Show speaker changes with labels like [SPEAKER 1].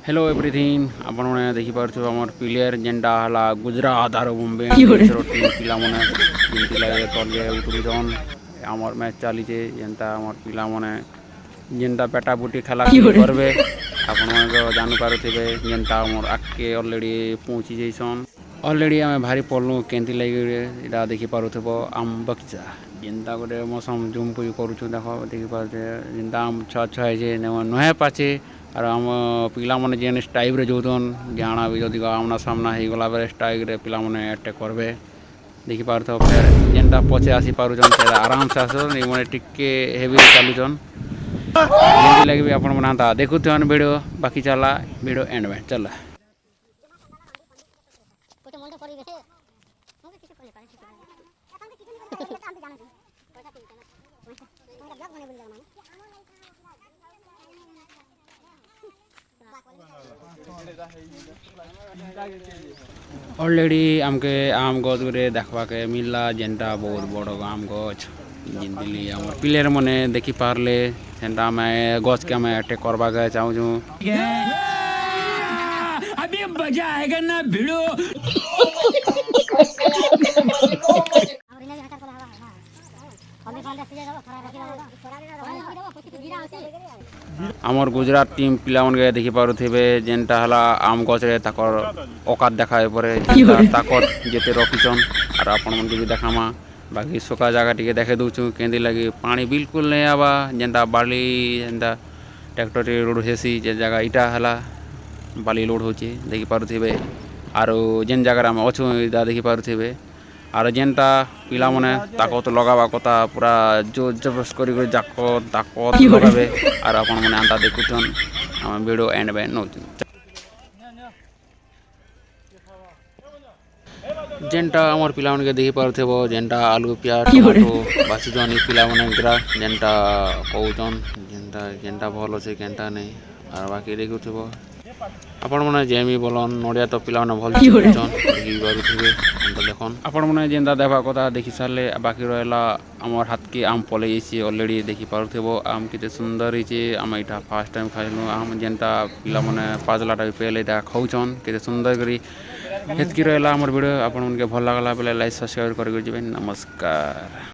[SPEAKER 1] Hello everything आपण मैंने देखिपे आमर प्लेयर जेनटा है गुजरात और मुंबई इंडियंस टीम पिला माने जेमती लगे तले उतरुचन आमर मैच चलीचे जेनता आमर पिला माने जेनता पेटा बुटी खेला करबे आपण मन जानु पारुथिबे जेनता आमर आके ऑलरेडी पहुंची जैसन ऑलरेडी आम भारी पड़लु केंती लगे इटा देखि पारुथबो आम बगीचा जेनता गोटे मौसम जूम पुई करूछु देख देखि पारुथे जेनता आम छ है नुहे पाचे और आम पिला माने जेन टाइप रे जोतन जाना भी जदि आमना सामना हो गला बेले टाइप रे पिला माने अटैक करबे देखि पारुथबो फिर जेनता पछे आसी पारुछन से आराम से आसन ए माने टिके हेवी चलुछन जेंती लगे आपण माने देखुथन वीडियो बाकी चला वीडियो एंड में चला ऑलरेडी आमके आम गछ गुरे देखवा के मिलला जेनटा बहुत बड़ आम गछ जिंदली आम प्लेयर मने देखि पारले सेंटा में गछ के मैं अटैक करवा के चाहू छु अभी मजा आएगा ना भिड़ो आमर गुजरात टीम पिला मन के देखि पारुथिबे जेनटा हला आम गछ रे ताकर औकात देखाय परे ताकत जेते रखिछन और आपण मन के भी देखामा बाकी सोका जगह टिके देखे दउछु केंदी लगी पानी बिल्कुल नहीं आवा जेनटा बाली जेनटा ट्रैक्टर लोड हेसी जे जगह इटा हला बाली लोड होची देखि पारुथिबे आरो जेन जगह हम अछु इदा देखि पारुथिबे और जेनटा पिला माने ताकत लगावा कथा पूरा जो जबरदस्त करी जाको ताकत लगाबे और आपण माने आंता देखुथन हम वीडियो एंड में नो जेनटा आमर पिला मन के देखि पारुथबो जेनटा आलू प्याज टमाटो बासी जनी पिला माने ग्रा जेनटा कहउचन जेनटा जेनटा भलो से केनटा नहीं और बाकी देखुथबो आपण माने जेमी बोलन नडिया तो पिला माने भल चन देखि पारुथबे देखन आपण माने जेनता देखा कथा देखि सारले बाकी रहला आमर हाथ के आम पले इसी ऑलरेडी देखि पारुथबो आम केते सुंदर हिचे आम इटा फर्स्ट टाइम खाइनु आम जेनता पिला माने पाजलाटा पेले दा खाउचन केते सुंदर करी हेतकी रहला हमर वीडियो आपण मन के भल लागला बेले लाइक सब्सक्राइब कर जेबे नमस्कार।